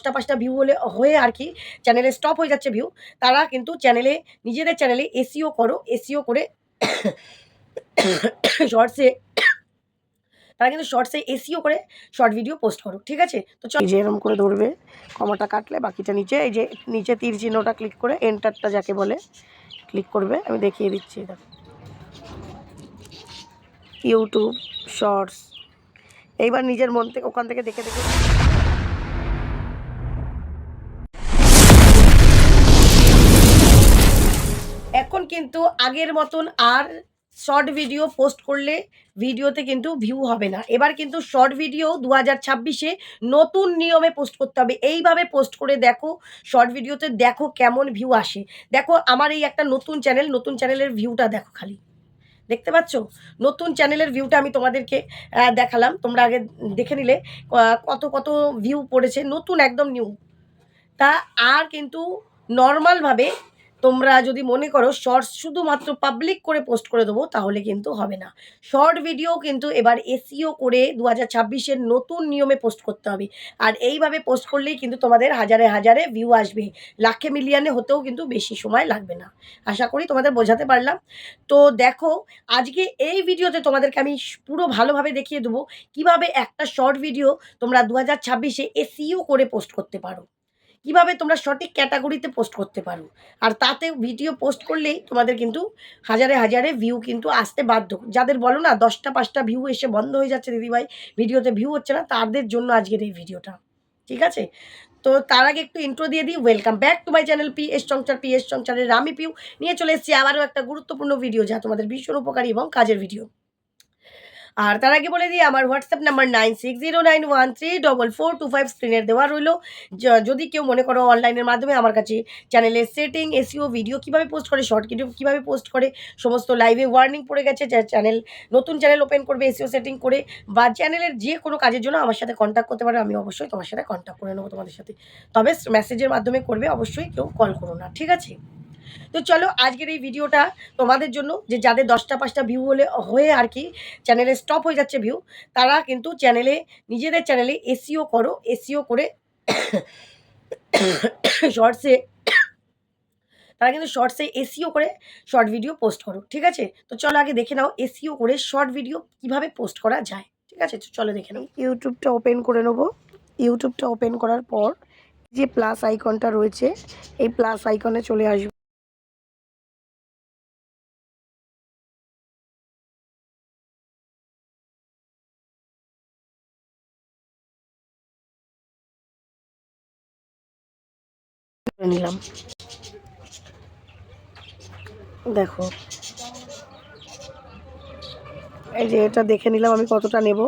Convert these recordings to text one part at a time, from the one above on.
10টা 5টা ভিউ হয়ে আর কি চ্যানেলে স্টপ হয়ে যাচ্ছে ভিউ, তারা কিন্তু নিজেদের চ্যানেলে এসইও করো, এসইও করে শর্টসে তারা কিন্তু শর্টসে এসইও করে শর্ট ভিডিও পোস্ট করো, ঠিক আছে? তো এই যে এরকম করে ধরবে, কমাটা কাটলে বাকিটা নিচে, এই যে নিচে তীর চিহ্নটা ক্লিক করে এন্টারটা যাকে বলে ক্লিক করবে। আমি দেখিয়ে দিচ্ছি, দেখো ইউটিউব শর্টস। এইবার নিজের মন থেকে ওখান থেকে দেখে দেখে এখন কিন্তু আগের মতন আর শর্ট ভিডিও পোস্ট করলে ভিডিওতে কিন্তু ভিউ হবে না। এবার কিন্তু শর্ট ভিডিও 2026-এ নতুন নিয়মে পোস্ট করতে হবে। এইভাবে পোস্ট করে দেখো, শর্ট ভিডিওতে দেখো কেমন ভিউ আসে। দেখো আমার এই একটা নতুন চ্যানেল, নতুন চ্যানেলের ভিউটা দেখো খালি। দেখতে পাচ্ছ? নতুন চ্যানেলের ভিউটা আমি তোমাদেরকে দেখালাম। তোমরা আগে দেখে নিলে কত কত ভিউ পড়েছে, নতুন একদম নিউ। তা আর কিন্তু নর্মালভাবে তোমরা যদি মনে করো শর্টস শুধুমাত্র পাবলিক করে পোস্ট করে দেবো, তাহলে কিন্তু হবে না। শর্ট ভিডিও কিন্তু এবার এসইও করে 2026-এর নতুন নিয়মে পোস্ট করতে হবে। আর এইভাবে পোস্ট করলেই কিন্তু তোমাদের হাজারে হাজারে ভিউ আসবে, লাখে মিলিয়নে হতেও কিন্তু বেশি সময় লাগবে না। আশা করি তোমাদের বোঝাতে পারলাম। তো দেখো, আজকে এই ভিডিওতে তোমাদেরকে আমি পুরো ভালোভাবে দেখিয়ে দেবো কিভাবে একটা শর্ট ভিডিও তোমরা 2026-এ এসইও করে পোস্ট করতে পারো, কিভাবে তোমরা সঠিক ক্যাটাগরিতে পোস্ট করতে পারো। আর তাতে ভিডিও পোস্ট করলেই তোমাদের কিন্তু হাজারে হাজারে ভিউ কিন্তু আসতে বাধ্য। যাদের বলো না 10টা 5টা ভিউ এসে বন্ধ হয়ে যাচ্ছে দিদিভাই, ভিডিওতে ভিউ হচ্ছে না, তাদের জন্য আজকের এই ভিডিওটা, ঠিক আছে? তো তার আগে একটু ইন্ট্রো দিয়ে দিই। Welcome back to my channel PS সংসার। পিএস সংসারের আমি পিউ নিয়ে চলে এসেছি আবারও একটা গুরুত্বপূর্ণ ভিডিও, যা তোমাদের ভীষণ উপকারী এবং কাজের ভিডিও। আর তার আগে বলে দিই আমার হোয়াটসঅ্যাপ নাম্বার 9609134425 স্ক্রিনের দেওয়া রইল। যদি কেউ মনে করো অনলাইনের মাধ্যমে আমার কাছে চ্যানেলের সেটিং, এসইও, ভিডিও কীভাবে পোস্ট করে, শর্ট ভিডিও কীভাবে পোস্ট করে, সমস্ত লাইভে ওয়ার্নিং পড়ে গেছে, যা নতুন চ্যানেল ওপেন করবে এসইও সেটিং করে, বা চ্যানেলের যে কোনো কাজের জন্য আমার সাথে কন্ট্যাক্ট করতে পারো। আমি অবশ্যই তোমার সাথে কন্ট্যাক্ট করে নেবো তোমাদের সাথে, তবে মেসেজের মাধ্যমে করবে, অবশ্যই কেউ কল করো না, ঠিক আছে? তো চলো আজকের এই ভিডিওটা তোমাদের জন্য, যে যাদের 10টা 5টা ভিউ হয়ে আর কি চ্যানেলে স্টপ হয়ে যাচ্ছে ভিউ, তারা কিন্তু নিজেদের চ্যানেলে এসইও করো, এসইও করে শর্টসে তারা কিন্তু শর্টসে এসইও করে শর্ট ভিডিও পোস্ট করো, ঠিক আছে? তো চলো আগে দেখে নাও এসইও করে শর্ট ভিডিও কিভাবে পোস্ট করা যায়, ঠিক আছে? তো চলো দেখে নাও। ইউটিউবটা ওপেন করে নেবো। ইউটিউবটা ওপেন করার পর যে প্লাস আইকনটা রয়েছে, এই প্লাস আইকনে চলে আসবে। নিলাম, দেখো এই যে এটা দেখে নিলাম আমি কতটা নেব,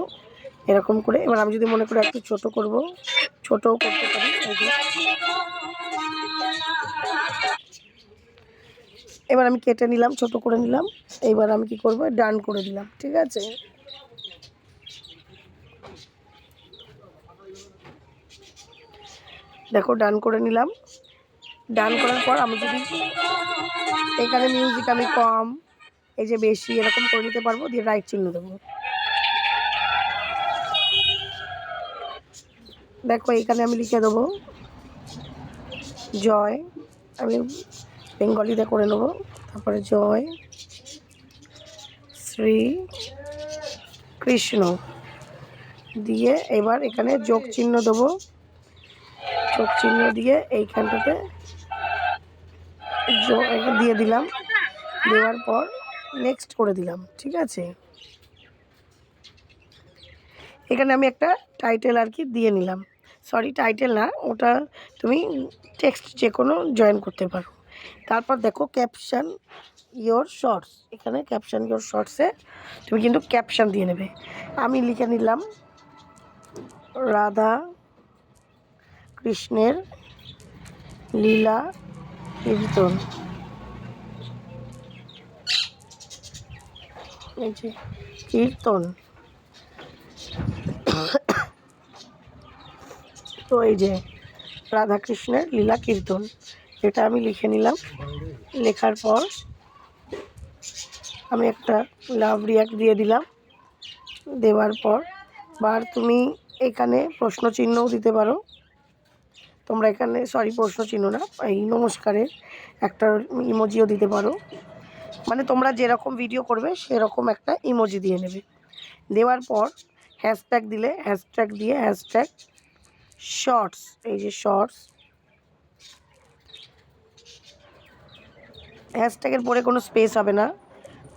এরকম করে। এবার আমি যদি মনে করি একটু ছোট করব, ছোটও করতে পারি। এই যে এবার আমি কেটে নিলাম, ছোট করে নিলাম। এইবার আমি কি করব, ডান করে দিলাম, ঠিক আছে? দেখো ডান করে নিলাম। ডান করার পর আমি যদি এখানে মিউজিক আমি কম, এই যে বেশি, এরকম করে নিতে পারবো, দিয়ে রাইট চিহ্ন দেবো। দেখো এইখানে আমি লিখে দেবো জয়, আমি বেঙ্গলিতে করে নেবো। তারপরে জয় শ্রী কৃষ্ণ দিয়ে এবার এখানে যোগ চিহ্ন দেবো। যোগ চিহ্ন দিয়ে এইখানটাতে দিয়ে দিলাম। দেওয়ার পর নেক্সট করে দিলাম, ঠিক আছে? এখানে আমি একটা টাইটেল আর কি দিয়ে নিলাম। সরি, টাইটেল না, ওটা তুমি টেক্সট যে কোনো জয়েন করতে পারো। তারপর দেখো ক্যাপশন ইয়োর শর্টস, এখানে ক্যাপশন ইয়োর শর্টসে তুমি কিন্তু ক্যাপশন দিয়ে নেবে। আমি লিখে নিলাম রাধা কৃষ্ণের লীলা কীর্তন, এই যে কীর্তন। তো এই যে রাধাকৃষ্ণের লীলা কীর্তন, এটা আমি লিখে নিলাম। লেখার পর আমি একটা লাভ রিয়াক্ট দিয়ে দিলাম। দেওয়ার পর তুমি এখানে প্রশ্ন চিহ্নও দিতে পারো। তোমরা এখানে প্রশ্ন চিহ্ন না, এই নমস্কারের একটা ইমোজিও দিতে পারো। মানে তোমরা যেরকম ভিডিও করবে সেরকম একটা ইমোজি দিয়ে নেবে। দেওয়ার পর হ্যাশট্যাগ দিলে, হ্যাশট্যাগ দিয়ে হ্যাশট্যাগ শর্টস, এই যে শর্টস, হ্যাশট্যাগের পরে কোনো স্পেস হবে না,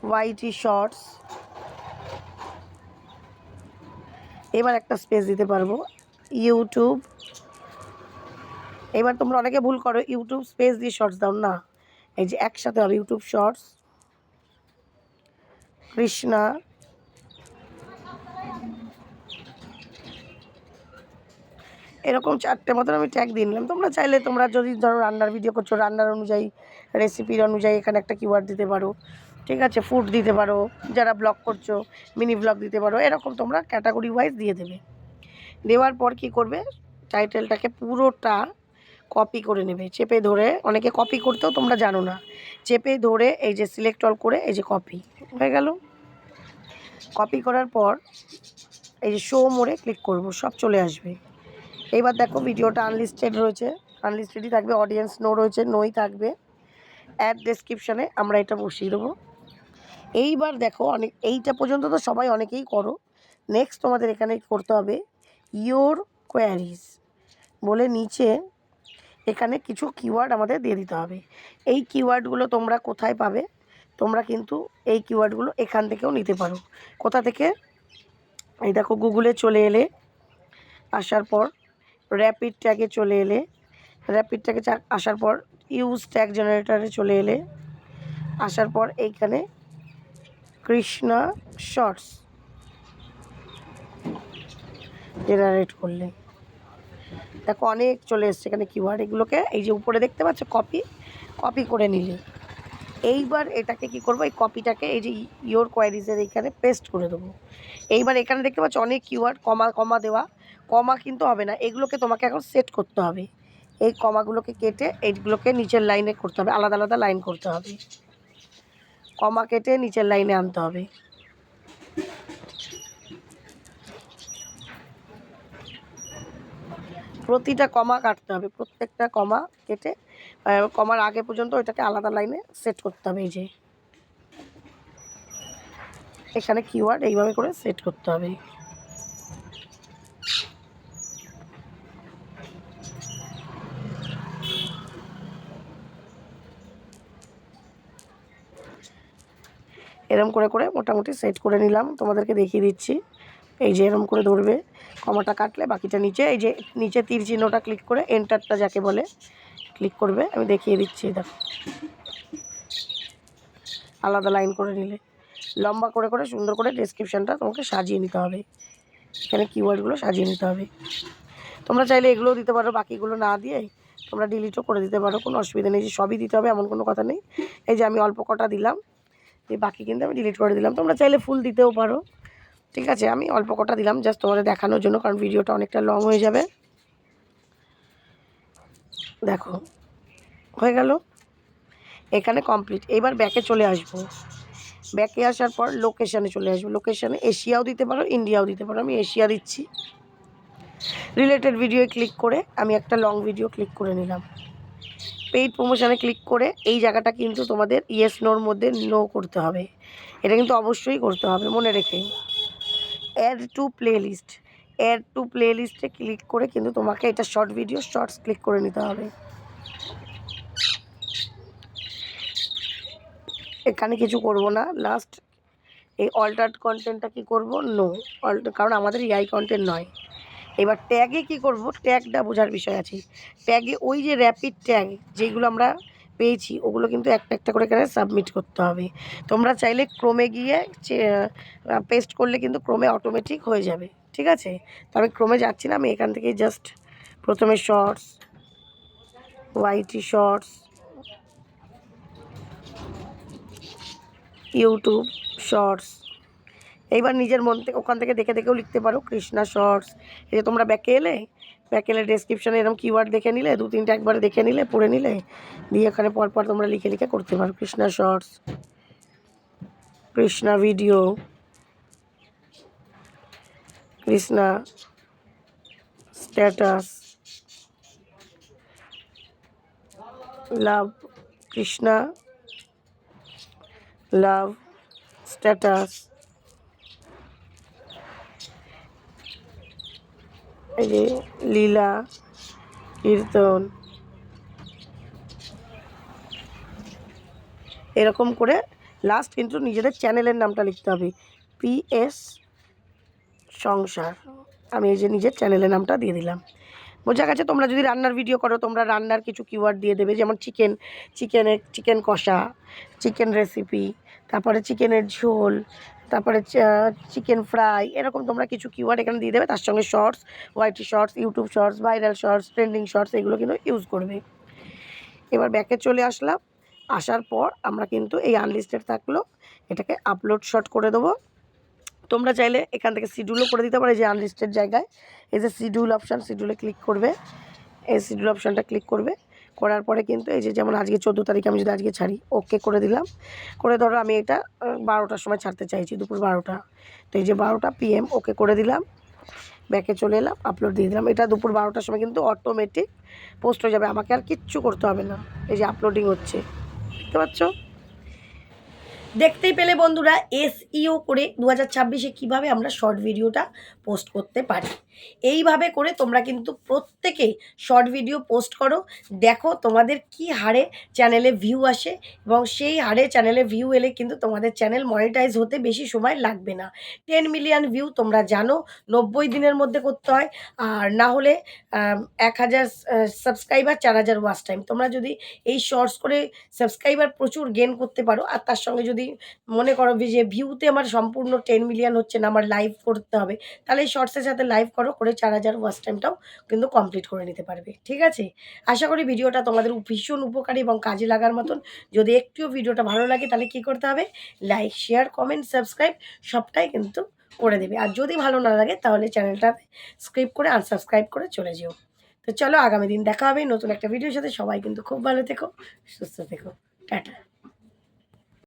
ওয়াইটি শর্টস। এবার একটা স্পেস দিতে পারবো, ইউটিউব। এবার তোমরা অনেকে ভুল করো, ইউটিউব স্পেস দিয়ে শর্টস দাও না, এই যে একসাথে হবে ইউটিউব শর্টস কৃষ্ণা। এরকম 4টে মতন আমি ট্যাগ দিয়ে নিলাম। তোমরা চাইলে তোমরা যদি ধরো রান্নার ভিডিও করছো, রান্নার অনুযায়ী রেসিপির অনুযায়ী এখানে একটা কিওয়ার্ড দিতে পারো, ঠিক আছে, ফুড দিতে পারো, যারা ব্লগ করছো মিনি ব্লগ দিতে পারো, এরকম তোমরা ক্যাটাগরি ওয়াইজ দিয়ে দেবে। দেওয়ার পর কি করবে, টাইটেলটাকে পুরোটা কপি করে নেবে, চেপে ধরে। অনেকে কপি করতেও তোমরা জানো না, চেপে ধরে এই যে সিলেক্ট অল করে এই যে কপি হয়ে গেল। কপি করার পর এই যে শো মোড়ে ক্লিক করব, সব চলে আসবে। এইবার দেখো ভিডিওটা আনলিস্টেড রয়েছে, আনলিস্টেডই থাকবে, অডিয়েন্স নো রয়েছে, নোই থাকবে। অ্যাড ডেসক্রিপশানে আমরা এটা বসিয়ে দেবো। এইবার দেখো এইটা পর্যন্ত তো সবাই অনেকেই করো। নেক্সট তোমাদের এখানে করতে হবে ইয়োর কোয়ারিজ বলে নিচে এখানে কিছু কিওয়ার্ড আমাদের দিয়ে দিতে হবে। এই কিওয়ার্ডগুলো তোমরা কোথায় পাবে, তোমরা কিন্তু এই কিওয়ার্ডগুলো এখান থেকেও নিতে পারো। কোথা থেকে, এই দেখো গুগলে চলে এলে, আসার পর র্যাপিড ট্যাগে চলে এলে, র্যাপিড ট্যাগে আসার পর ইউজ ট্যাগ জেনারেটরে চলে এলে, আসার পর এইখানে কৃষ্ণা শর্টস জেনারেট করলে দেখো অনেক চলে এসছে এখানে কিওয়ার্ড। এগুলোকে এই যে উপরে দেখতে পাচ্ছ কপি করে নিলে, এইবার এটাকে কি করব, এই কপিটাকে এই যে ইয়োর কোয়ারিজের এইখানে পেস্ট করে দেবো। এইবার এখানে দেখতে পাচ্ছ অনেক কিওয়ার্ড, কমা দেওয়া, কমা কিন্তু হবে না, এগুলোকে তোমাকে এখন সেট করতে হবে। এই কমাগুলোকে কেটে এইগুলোকে নিচের লাইনে করতে হবে, আলাদা আলাদা লাইন করতে হবে, কমা কেটে নিচের লাইনে আনতে হবে। প্রতিটা কমা কাটতে হবে, প্রত্যেকটা কমা কেটে কমার আগে পর্যন্ত ওইটাকে আলাদা লাইনে সেট করতে হবে। এই যে এখানে কিওয়ার্ড এইভাবে করে সেট করতে হবে। এরম করে করে মোটামুটি সেট করে নিলাম, তোমাদেরকে দেখিয়ে দিচ্ছি। এই যে এরম করে ধরবে, কমাটা কাটলে বাকিটা নিচে, এই যে নিচে তীর চিহ্নটা ক্লিক করে এন্টারটা যাকে বলে ক্লিক করবে। আমি দেখিয়ে দিচ্ছি, দেখো আলাদা লাইন করে নিলে লম্বা করে করে সুন্দর করে ডেসক্রিপশানটা তোমাকে সাজিয়ে নিতে হবে, এখানে কিওয়ার্ডগুলো সাজিয়ে নিতে হবে। তোমরা চাইলে এগুলোও দিতে পারো, বাকিগুলো না দিয়ে তোমরা ডিলিটও করে দিতে পারো, কোনো অসুবিধা নেই। যে সবই দিতে হবে এমন কোনো কথা নেই। এই যে আমি অল্প কটা দিলাম, এই বাকি কিন্তু আমি ডিলিট করে দিলাম। তোমরা চাইলে ফুল দিতেও পারো, ঠিক আছে। আমি অল্প কটা দিলাম জাস্ট তোমাদের দেখানোর জন্য, কারণ ভিডিওটা অনেকটা লং হয়ে যাবে। দেখো হয়ে গেল, এখানে কমপ্লিট। এবার ব্যাকে চলে আসবো, ব্যাকে আসার পর লোকেশানে চলে আসবো। লোকেশানে এশিয়াও দিতে পারো, ইন্ডিয়াও দিতে পারো। আমি এশিয়া দিচ্ছি। রিলেটেড ভিডিওয়ে ক্লিক করে আমি একটা লং ভিডিও ক্লিক করে নিলাম। পেইড প্রমোশানে ক্লিক করে এই জায়গাটা কিন্তু তোমাদের ইয়েস নোর মধ্যে নো করতে হবে, এটা কিন্তু অবশ্যই করতে হবে মনে রেখে। Add to playlist, add to প্লেলিস্টে ক্লিক করে কিন্তু তোমাকে এটা শর্ট ভিডিও শর্টস ক্লিক করে নিতে হবে। এখানে কিছু করব না, লাস্ট এই অল্টার্ড কন্টেন্টটা কি করব, নো কারণ আমাদের এআই কন্টেন্ট নয়। এবার ট্যাগে কি করব, ট্যাগটা বোঝার বিষয় আছে। ট্যাগে ওই যে র্যাপিড ট্যাগ যেগুলো আমরা পেয়েছি ওগুলো কিন্তু একটা একটা করে এখানে সাবমিট করতে হবে। তোমরা চাইলে ক্রোমে গিয়ে পেস্ট করলে কিন্তু ক্রোমে অটোমেটিক হয়ে যাবে, ঠিক আছে। তো আমি ক্রোমে যাচ্ছি না, আমি এখান থেকে জাস্ট প্রথমে shorts, YT shorts, YouTube shorts. এইবার নিজের মন থেকে ওখান থেকে দেখে দেখেও লিখতে পারো কৃষ্ণা শর্টস। এই যে তোমরা ব্যাকে এলে ডেসক্রিপশানে এরকম কিওয়ার্ড দেখে নিলে, 2-3টা একবারে দেখে নিলে, পড়ে নিলে, দিয়ে এখানে পরপর তোমরা লিখে লিখে করতে পারো। Krishna shorts, Krishna video, Krishna status, love Krishna, love status, এই যে লীলা কীর্তন, এরকম করে লাস্ট কিন্তু নিজেদের চ্যানেলের নামটা লিখতে হবে, PS সংসার। আমি এই যে নিজের চ্যানেলের নামটা দিয়ে দিলাম। বোঝা গেছে? তোমরা যদি রান্নার ভিডিও করো, তোমরা রান্নার কিছু কিওয়ার্ড দিয়ে দেবে, যেমন চিকেন কষা, চিকেন রেসিপি, তারপরে চিকেনের ঝোল, তারপরে চিকেন ফ্রাই, এরকম তোমরা কিছু কিওয়ার্ড এখানে দিয়ে দেবে। তার সঙ্গে shorts, YT shorts, YouTube shorts, viral shorts, trending shorts, এগুলো কিন্তু ইউজ করবে। এবার ব্যাকে চলে আসলাম। আসার পর আমরা কিন্তু এই আনলিস্টেড থাকলো, এটাকে আপলোড শর্ট করে দেবো। তোমরা চাইলে এখান থেকে শিডিউলও করে দিতে পারো। এই যে আনলিস্টেড জায়গায় এই যে শিডিউল অপশান, শিডিউলে ক্লিক করবে, এই শিডিউল অপশানটা ক্লিক করবে। করার পরে কিন্তু এই যে যেমন আজকে 14 তারিখ, আমি যদি আজকে ছাড়ি, ওকে করে দিলাম। করে ধরো আমি এটা 12টার সময় ছাড়তে চাইছি, দুপুর 12টা, তো এই যে 12টা PM ওকে করে দিলাম। ব্যাকে চলে এলাম, আপলোড দিয়ে দিলাম। এটা দুপুর 12টার সময় কিন্তু অটোমেটিক পোস্ট হয়ে যাবে, আমাকে আর কিচ্ছু করতে হবে না। এই যে আপলোডিং হচ্ছে, দেখতে পাচ্ছ? দেখতেই পেলে বন্ধুরা, SEO করে 2026-এ কীভাবে আমরা শর্ট ভিডিওটা পোস্ট করতে পারি। এইভাবে করে তোমরা কিন্তু প্রত্যেকেই শর্ট ভিডিও পোস্ট করো, দেখো তোমাদের কি হারে চ্যানেলে ভিউ আসে, এবং সেই হারে চ্যানেলে ভিউ এলে কিন্তু তোমাদের চ্যানেল মনিটাইজ হতে বেশি সময় লাগবে না। 10 মিলিয়ন ভিউ তোমরা জানো 90 দিনের মধ্যে করতে হয়, আর না হলে 1000 সাবস্ক্রাইবার 4000 ওয়াচ টাইম। তোমরা যদি এই শর্টস করে সাবস্ক্রাইবার প্রচুর গেন করতে পারো, আর তার সঙ্গে যদি মনে করো যে ভিউতে আমার সম্পূর্ণ 10 মিলিয়ন হচ্ছে না, আমার লাইভ করতে হবে, তাহলে এই শর্টসের সাথে লাইভ করো, করে 4000 ওয়াচ টাইমটাও কিন্তু কমপ্লিট করে নিতে পারবে। ঠিক আছে? আশা করি ভিডিওটা তোমাদের ভীষণ উপকারী এবং কাজে লাগার মতন। যদি একটুও ভিডিওটা ভালো লাগে তাহলে কী করতে হবে? লাইক, শেয়ার, কমেন্ট, সাবস্ক্রাইব সবটাই কিন্তু করে দেবে। আর যদি ভালো না লাগে তাহলে চ্যানেলটা স্কিপ করে আনসাবস্ক্রাইব করে চলে যেও। তো চলো, আগামী দিন দেখা হবে নতুন একটা ভিডিওর সাথে। সবাই কিন্তু খুব ভালো থেকো, সুস্থ থেকো। টাটা।